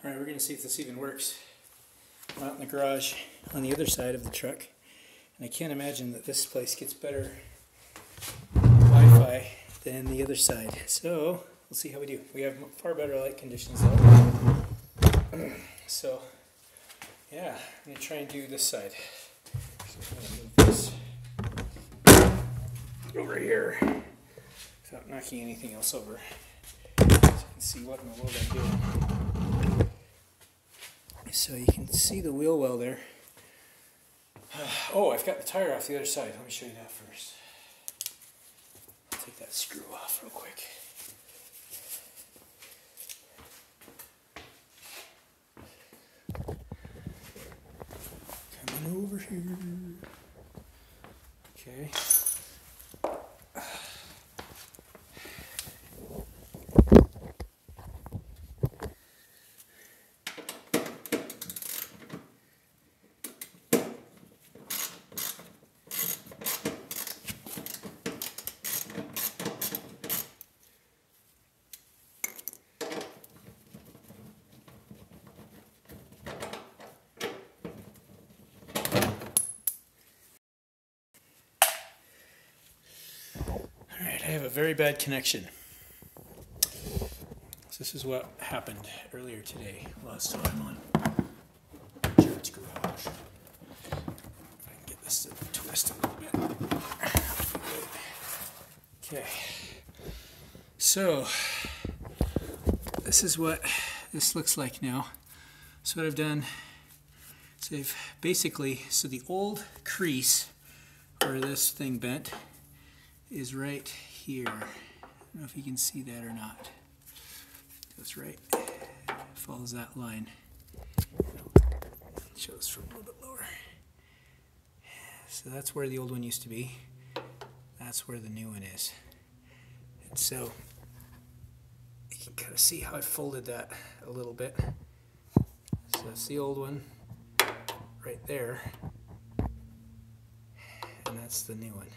Alright, we're going to see if this even works. I'm out in the garage on the other side of the truck, and I can't imagine that this place gets better Wi-Fi than the other side. So, we'll see how we do. We have far better light conditions though. So, yeah, I'm going to try and do this side. So I'm going to move this over here without knocking anything else over, so you can see what in the world I'm doing. So you can see the wheel well there. Oh, I've got the tire off the other side. Let me show you that first. I'll take that screw off real quick. Coming over here. Okay. I have a very bad connection. So this is what happened earlier today. Lost time on Jared's garage. If I can get this to twist a little bit. Okay. So this is what this looks like now. So what I've done is I've basically, so the old crease where this thing bent is right here. I don't know if you can see that or not. Goes right, follows that line. Shows from a little bit lower. So that's where the old one used to be. That's where the new one is. And so you can kind of see how I folded that a little bit. So that's the old one right there. And that's the new one.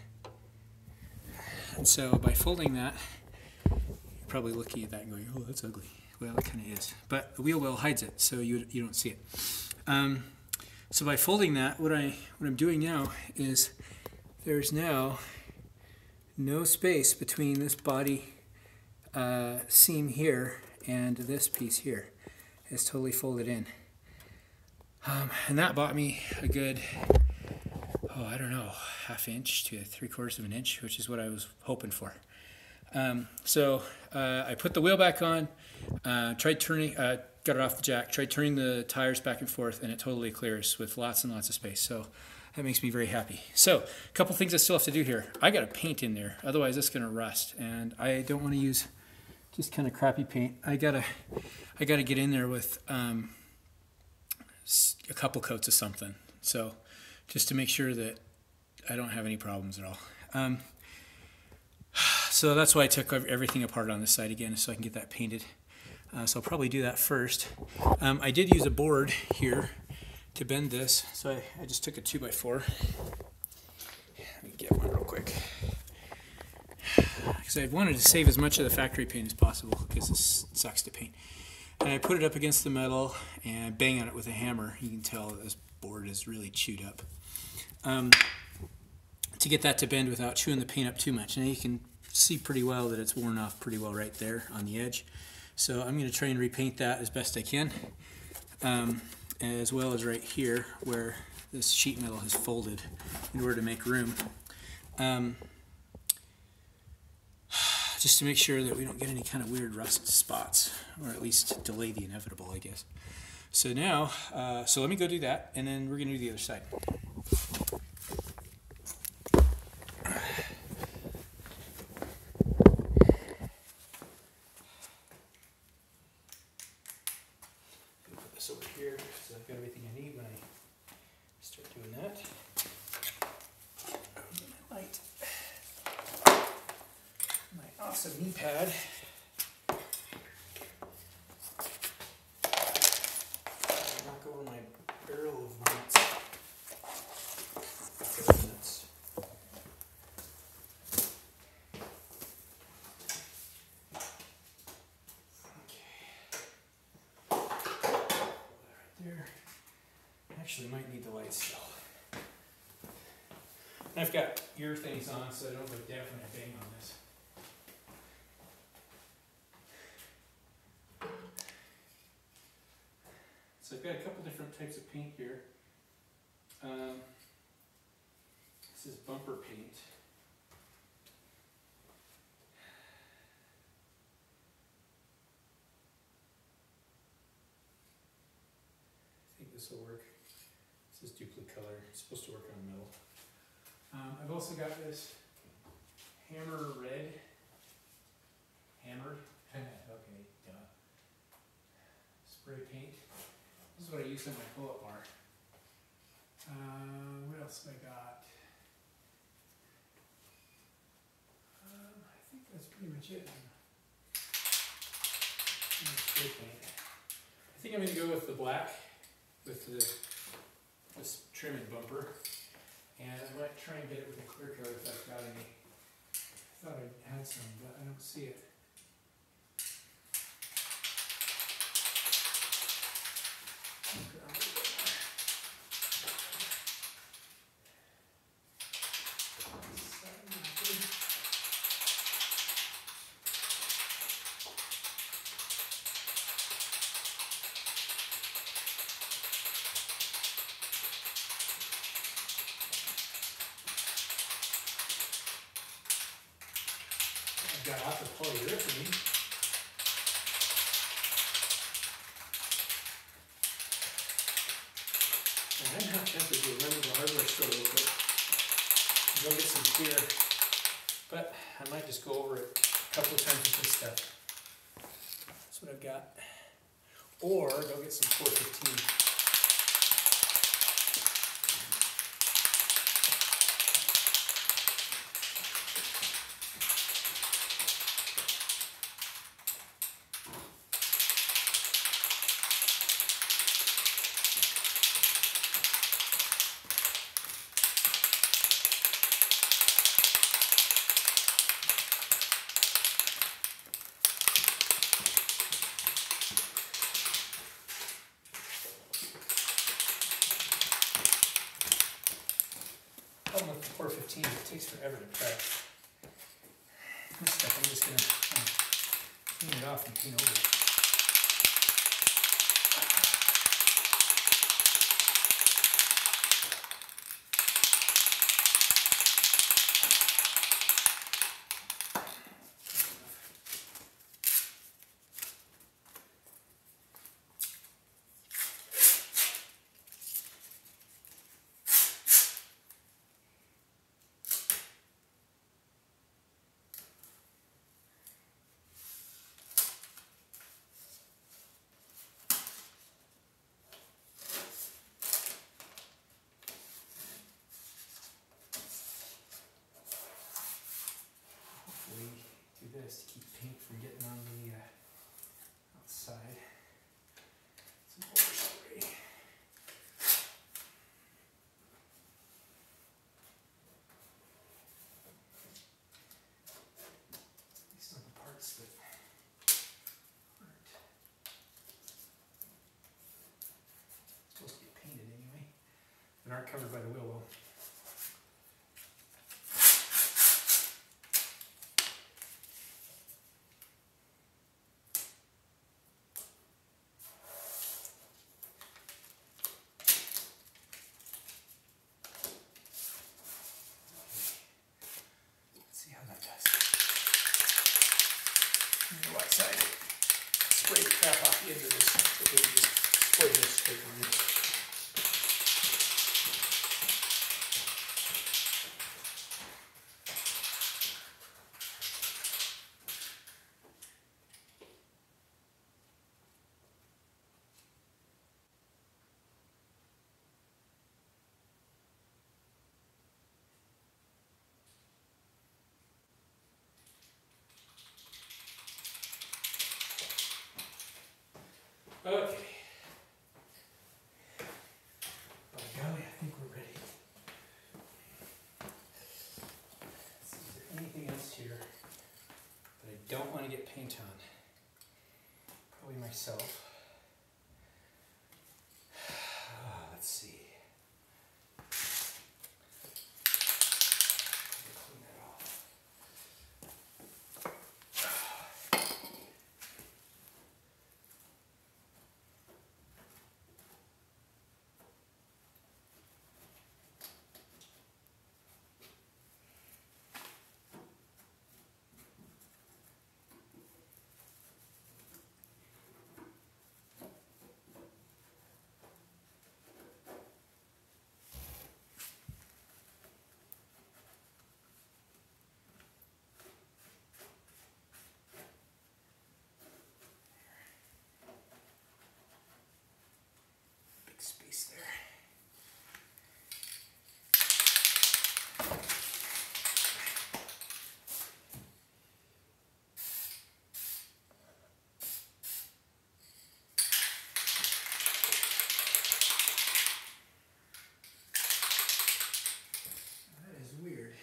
And so by folding that, you're probably looking at that and going, oh, that's ugly. Well, it kind of is. But the wheel well hides it, so you don't see it. So by folding that, what I'm doing now is there's now no space between this body seam here and this piece here. It's totally folded in. And that bought me a good, I don't know, ½ inch to 3/4 of an inch, which is what I was hoping for. So I put the wheel back on, tried turning, got it off the jack, tried turning the tires back and forth, and it totally clears with lots and lots of space. So that makes me very happy. So a couple things I still have to do here. I got to paint in there, otherwise it's going to rust, and I don't want to use just kind of crappy paint. I gotta get in there with a couple coats of something. So just to make sure that I don't have any problems at all. So that's why I took everything apart on this side again, so I can get that painted. So I'll probably do that first. I did use a board here to bend this, so I just took a 2x4. Let me get one real quick. Because I wanted to save as much of the factory paint as possible, because this sucks to paint. And I put it up against the metal and bang on it with a hammer. You can tell that this board is really chewed up. To get that to bend without chewing the paint up too much. Now you can see pretty well that it's worn off pretty well right there on the edge. So I'm going to try and repaint that as best I can, as well as right here where this sheet metal has folded in order to make room. Just to make sure that we don't get any kind of weird rust spots, or at least delay the inevitable, I guess. So now, so let me go do that, and then we're going to do the other side. Put this over here, so I've got everything I need when I start doing that. My light. My awesome knee pad. Knock over my barrel of nuts. Actually, might need the light still. And I've got ear things on, so I don't look deaf when I bang on this. So I've got a couple different types of paint here. This is bumper paint. I think this will work. This is Duplicolor. It's supposed to work on metal. I've also got this Hammer Red. Hammered? Okay, duh. Spray paint. This is what I use on my pull-up bar. What else have I got? I think that's pretty much it. Spray paint. I think I'm going to go with the black, with this trim and bumper. And I might try and get it with a clear coat if I've got any. I thought I had some, but I don't see it. I've got lots of polyurethane. And I'm half tempted to run to the hardware store real quick and go get some clear, but I might just go over it a couple of times with this stuff. That's what I've got. Or go get some 415. Problem with the 415 is it takes forever to press. This stuff I'm just going to clean it off and paint over it. Do this to keep paint from getting on the outside. Some overspray. At least on the parts that aren't supposed to get painted anyway, and aren't covered by the wheel well. Spray the crap off the end of this, so we can just spray this straight on it. Okay. By golly, I think we're ready. Let's see, is there anything else here that I don't want to get paint on? Probably myself. Let's see. crease there. That is weird.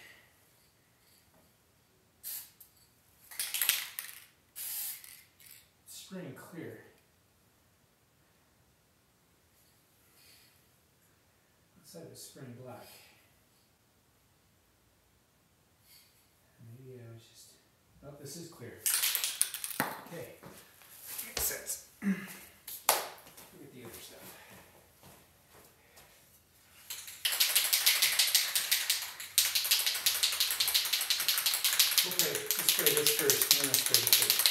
Spraying clear. Outside was spraying black. Maybe I was just... Oh, this is clear. Okay. Makes sense. Look at the other stuff. Okay, let's spray this first, and then I'll spray the first.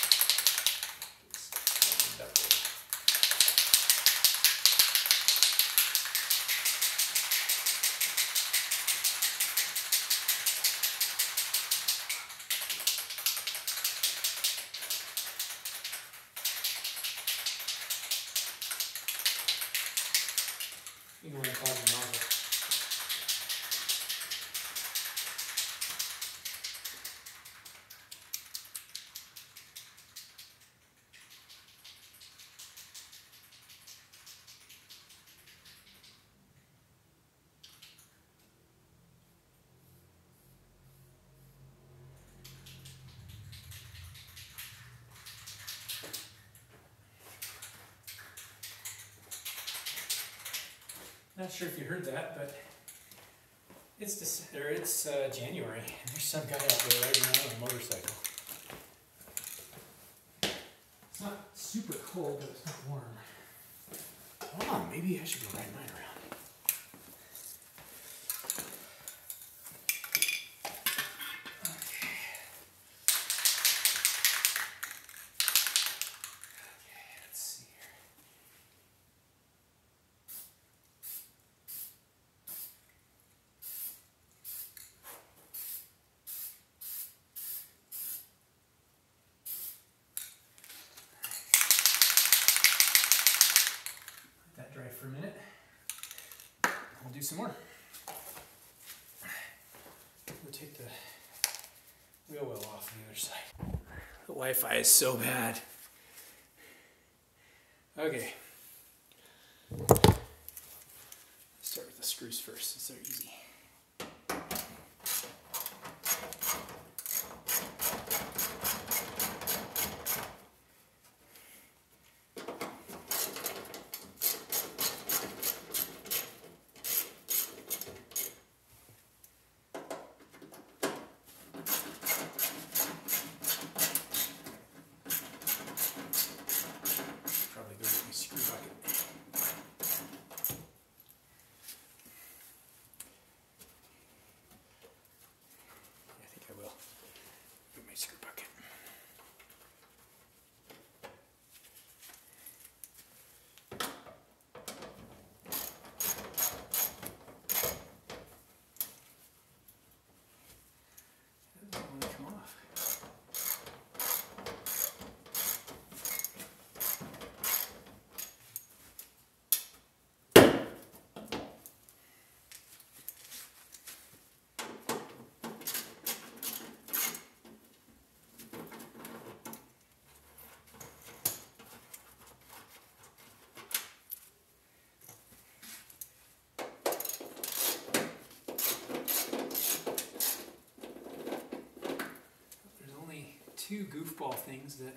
You want to clog the nozzle. Not sure if you heard that, but it's January, and there's some guy out there riding around on a motorcycle. It's not super cold, but it's not warm. Oh, maybe I should go ride mine around. Dry for a minute. We'll do some more. We'll take the wheel well off on the other side. The Wi-Fi is so bad. Okay. Let's start with the screws first, since they're easy. Two goofball things that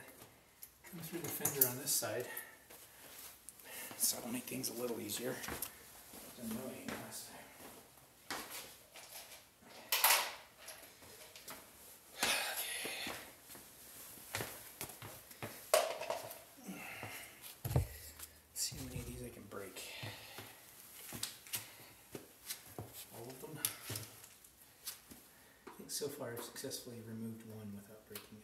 come through the fender on this side, so it'll make things a little easier. It was annoying last time. Let's see how many of these I can break. All of them. I think so far I've successfully removed one without breaking it.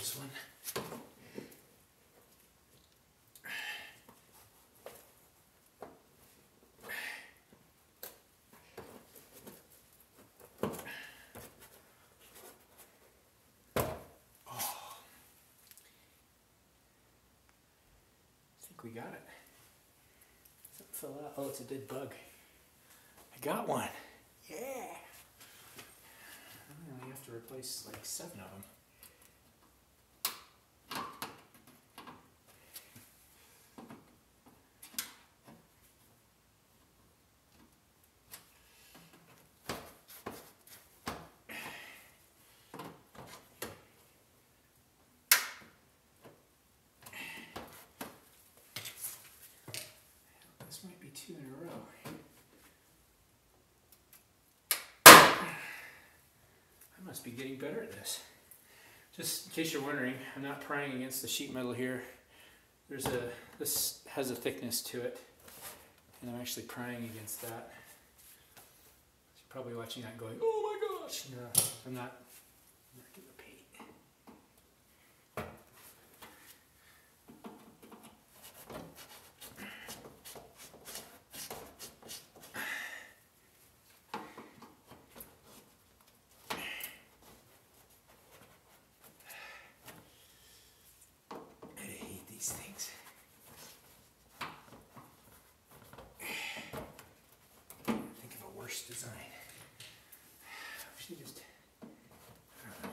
this one. We got it. Something fell out. Oh, it's a dead bug. I got one. Yeah. I only have to replace like 7 of them. This might be 2 in a row. I must be getting better at this. Just in case you're wondering, I'm not prying against the sheet metal here. This has a thickness to it, and I'm actually prying against that. You're probably watching that going, oh my gosh! No, I'm not getting the paint. These things. Think of a worse design. We should just, I don't know.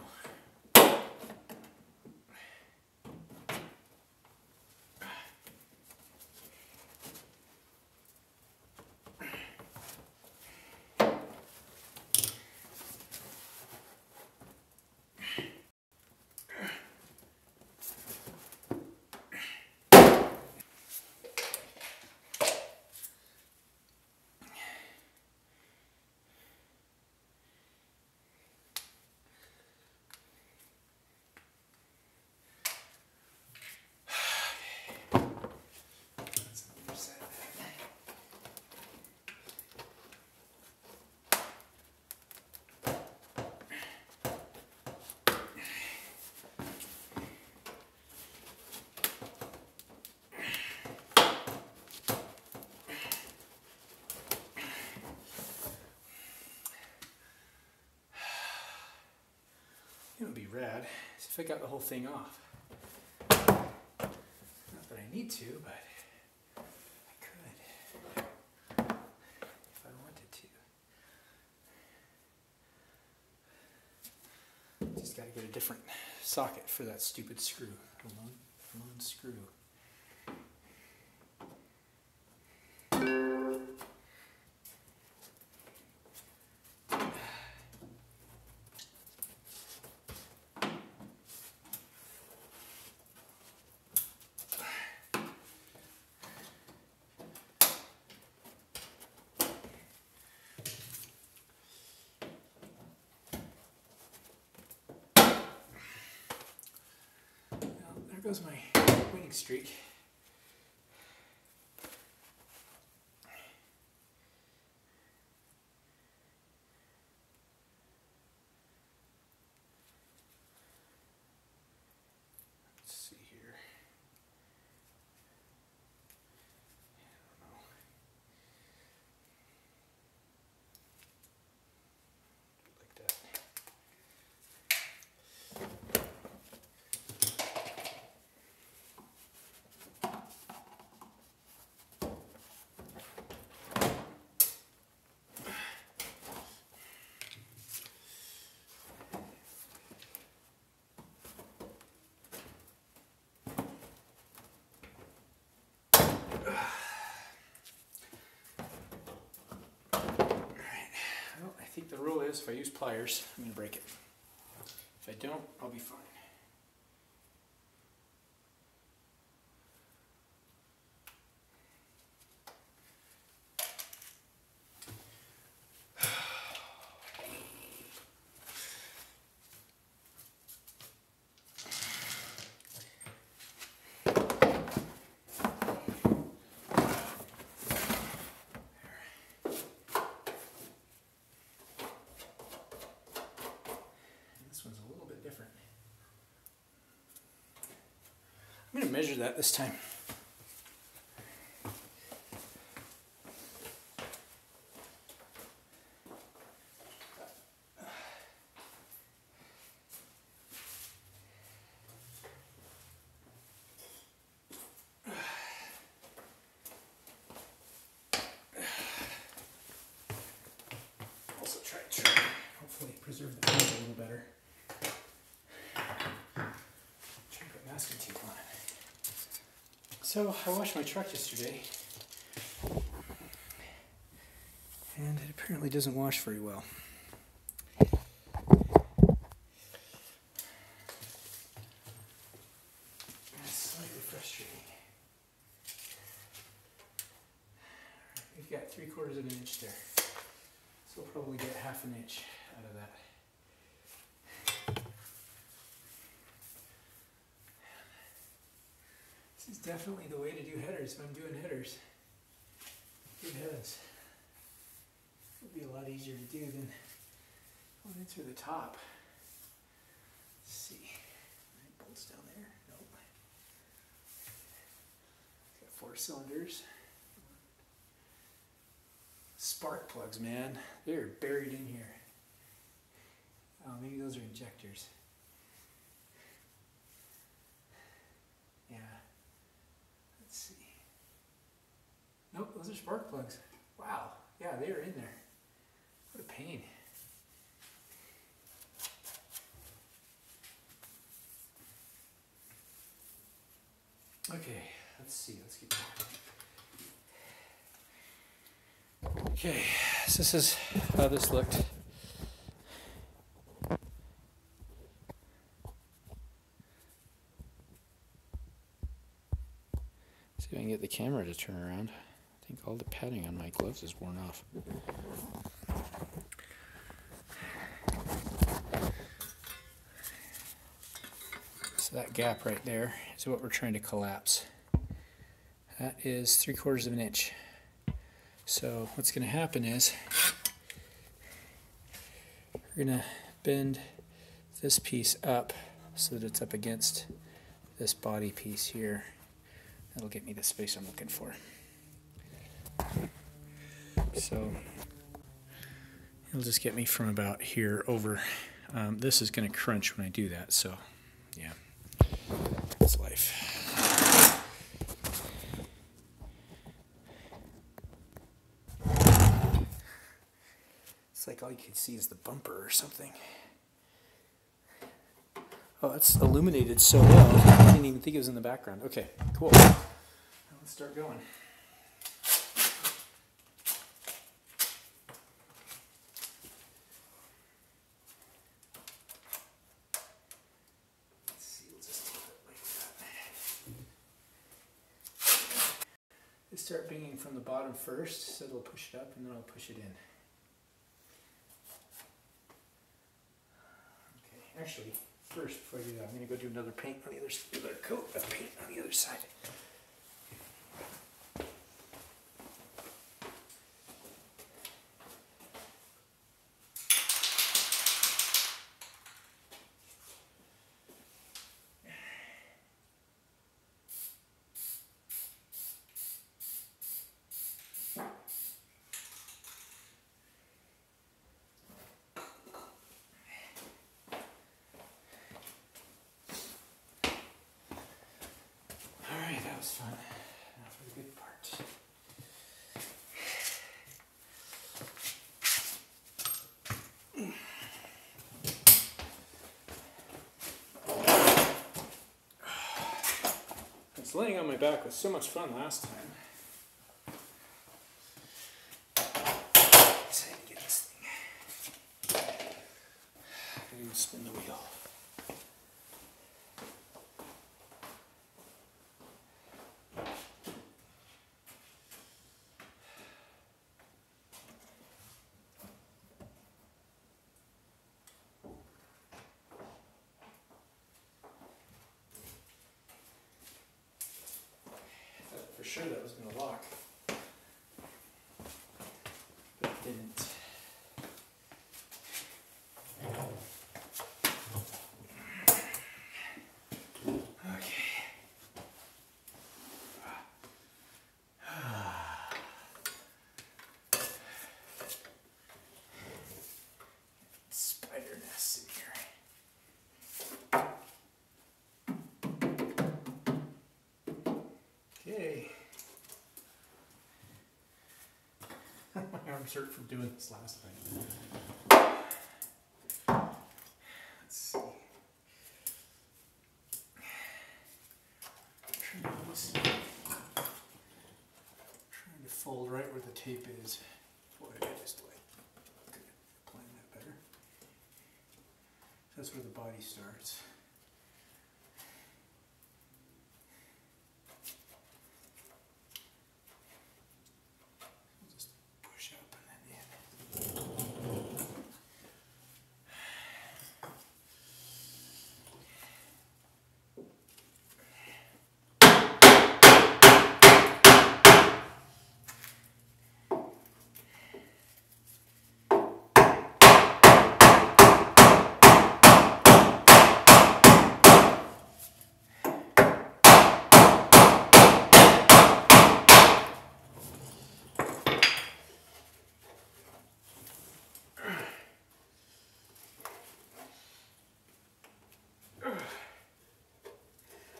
It would be rad if I got the whole thing off. Not that I need to, but I could if I wanted to. Just got to get a different socket for that stupid screw. Lone screw. There goes my winning streak. Let's see here. I don't know. Like that. I think the rule is if I use pliers, I'm going to break it. If I don't, I'll be fine. This one's a little bit different. I'm going to measure that this time. Also try to hopefully preserve the paint a little better. Try to put masking tape on it. So I washed my truck yesterday, and it apparently doesn't wash very well. That's slightly frustrating. We've got 3/4 of an inch there, so we'll probably get 1/2 an inch out of that. This is definitely the way to do headers when I'm doing headers. Good heads. It'll be a lot easier to do than going in through the top. Let's see. Any bolts down there? Nope. It's got 4 cylinders. Spark plugs, man. They're buried in here. Oh, maybe those are injectors. Yeah. Let's see. Nope, those are spark plugs. Wow. Yeah, they are in there. What a pain. Okay, let's see. Let's keep going. Okay, so this is how this looked. See if I can get the camera to turn around. I think all the padding on my gloves is worn off. So that gap right there is what we're trying to collapse. That is 3/4 of an inch. So what's going to happen is we're going to bend this piece up so that it's up against this body piece here. That'll get me the space I'm looking for. So it'll just get me from about here over. This is going to crunch when I do that, so yeah, that's life. It's like all you can see is the bumper or something. Oh, it's illuminated so well, I didn't even think it was in the background. Okay, cool. Now let's start going. Let's see, we'll just tape it like that. Let's start banging from the bottom first, so it'll push it up, and then I'll push it in. Okay, actually, first, before I do that, I'm going to go do another paint on the other coat of paint on the other side. Alright, that was fun. Now for the good part. Laying on my back was so much fun last time. Excited to get this thing. I'm going to spin the wheel. Sure that was going to lock, but it didn't. cert for doing this last time. Let's see. Trying to fold right where the tape is. Boy, I just like plan that better. That's where the body starts. Just push up and then in.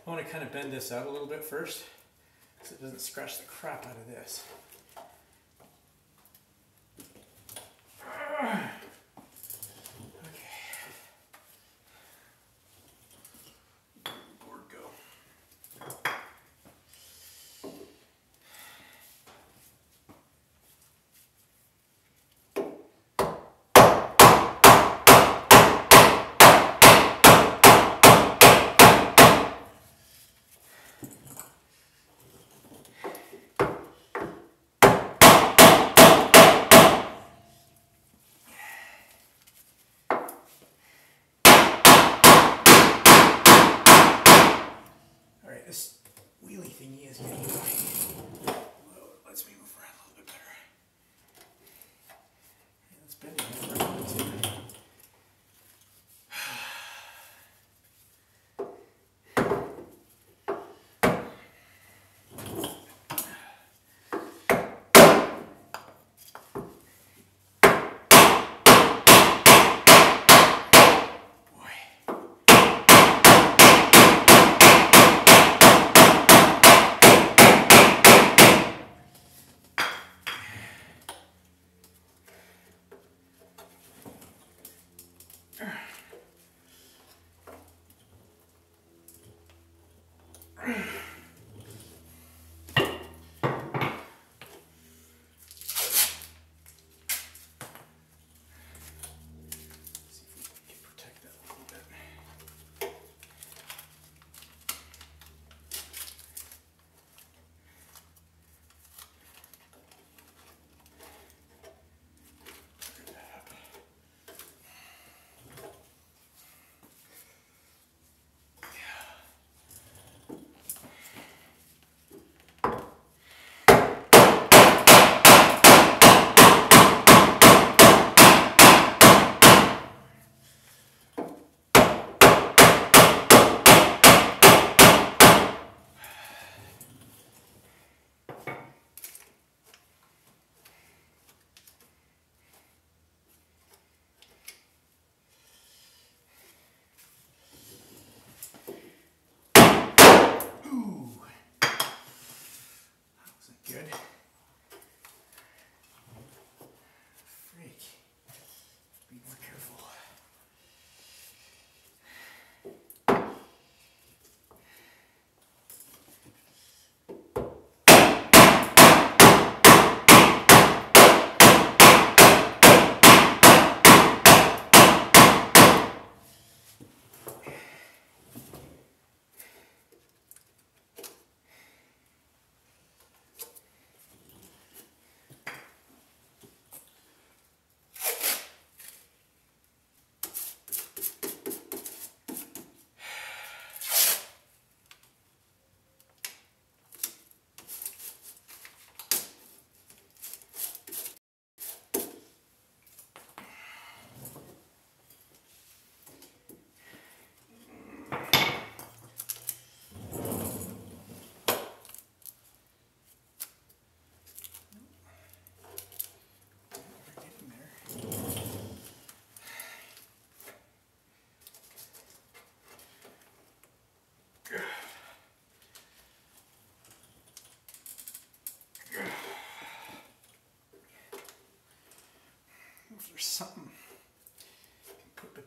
I want to kind of bend this out a little bit first so it doesn't scratch the crap out of this. Okay. Board go. This wheelie thingy is getting annoying. Well, it lets me move around a little bit better. Yeah, it's bending it around too.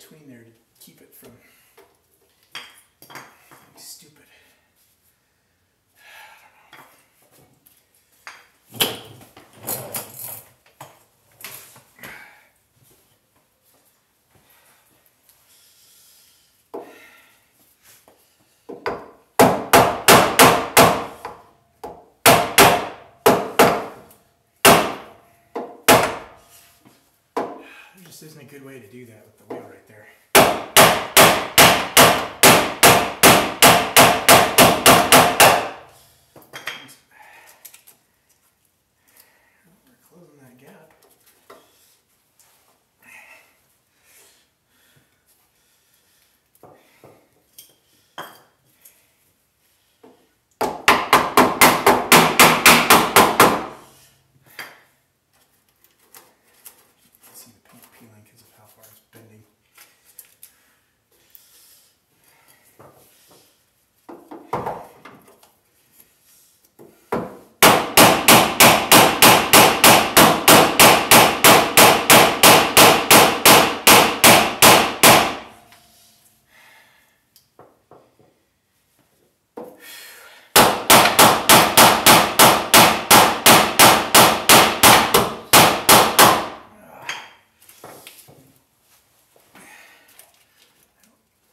between there to keep it from being stupid. There just isn't a good way to do that with the wheel right there. We're closing that gap. See the paint peeling because of how far it's bending.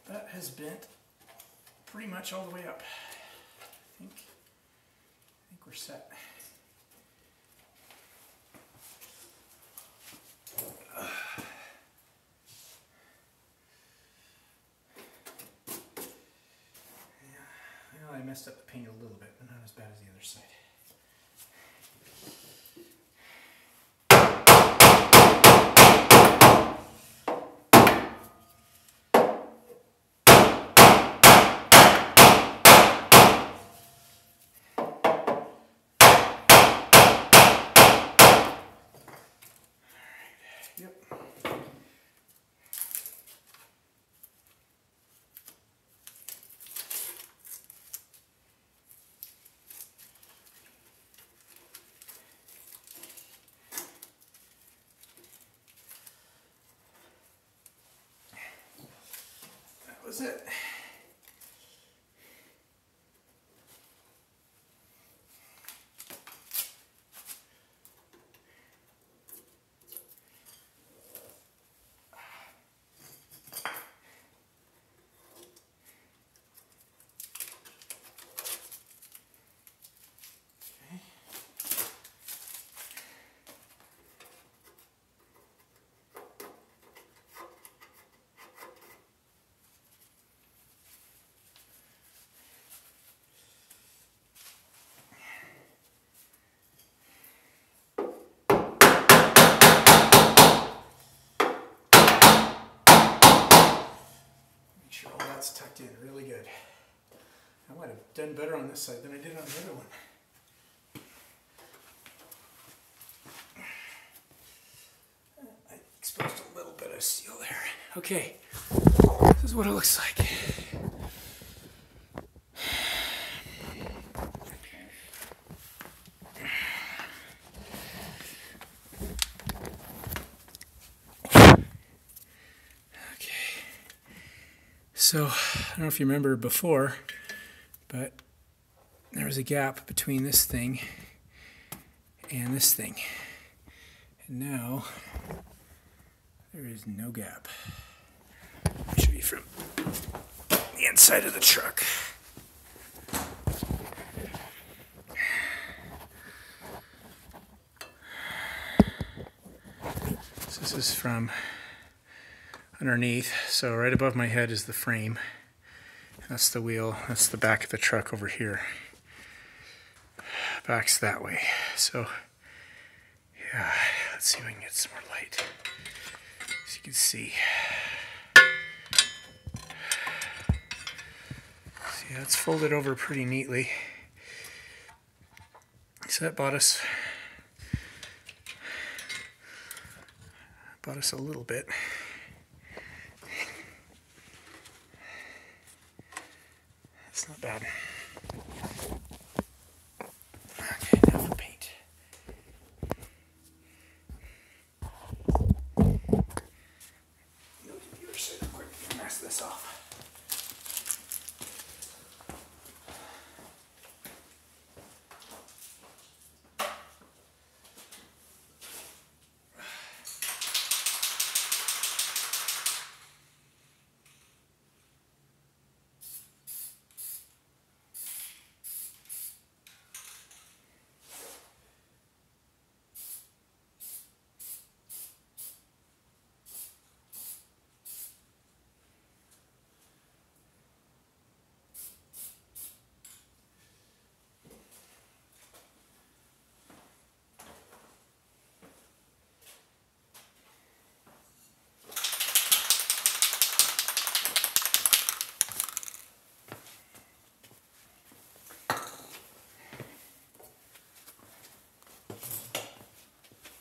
That has bent pretty much all the way up. I think we're set. Yeah, well, I messed up the paint a little bit, but not as bad as the other side. Yep. That was it. Make sure all that's tucked in really good. I might have done better on this side than I did on the other one. I exposed a little bit of steel there. Okay, this is what it looks like. So, I don't know if you remember before, but there was a gap between this thing and this thing. And now, there is no gap. I'll show you from the inside of the truck. So this is from underneath, so right above my head is the frame. That's the wheel, that's the back of the truck over here. Back's that way. So, yeah, let's see if we can get some more light. As you can see. See, that's folded over pretty neatly. So that bought us a little bit. It's not bad. Okay, now for paint. The other side. mask this off.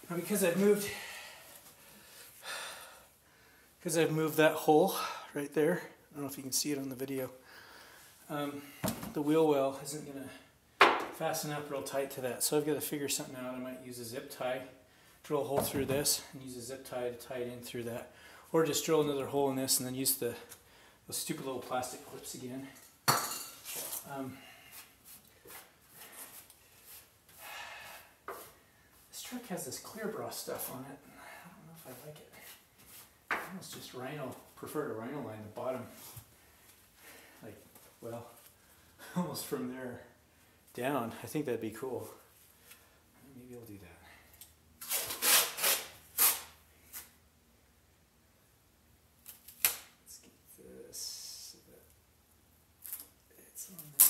Now because I've moved that hole right there, I don't know if you can see it on the video, the wheel well isn't going to fasten up real tight to that. So I've got to figure something out. I might use a zip tie, drill a hole through this, and use a zip tie to tie it in through that. Or just drill another hole in this and then use those stupid little plastic clips again. This truck has this clear bra stuff on it. I don't know if I like it. I almost just prefer to rhino line the bottom. Like, well, almost from there down. I think that'd be cool. Maybe I'll do that. Let's get this so that it's on there.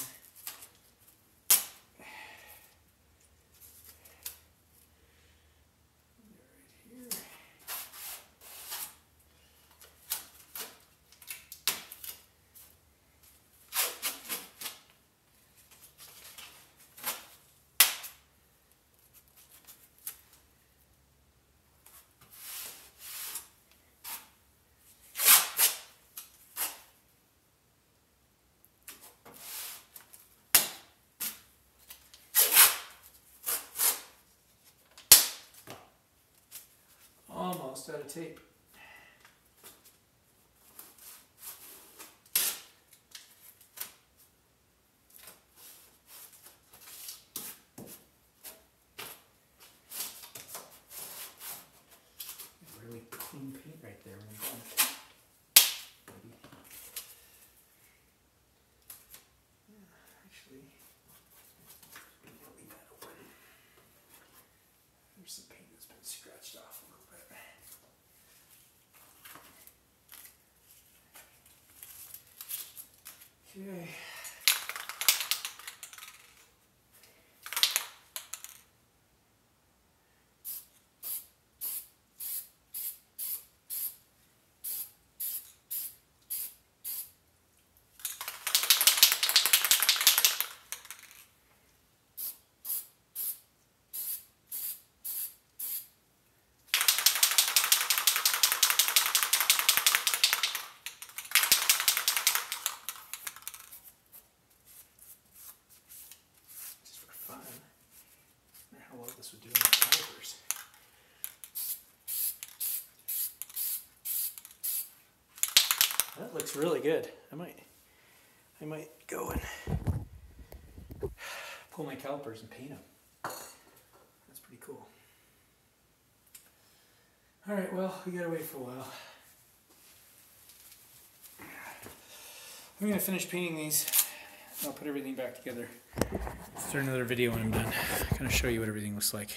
Almost out of tape. Really clean paint right there when I'm done. Actually, leave that open. There's some paint that's been scratched off a little bit. Okay. This would do in the calipers. That looks really good. I might go and pull my calipers and paint them. That's pretty cool. All right, well, we gotta wait for a while. I'm gonna finish painting these. I'll put everything back together. Start another video when I'm done. Kind of show you what everything looks like.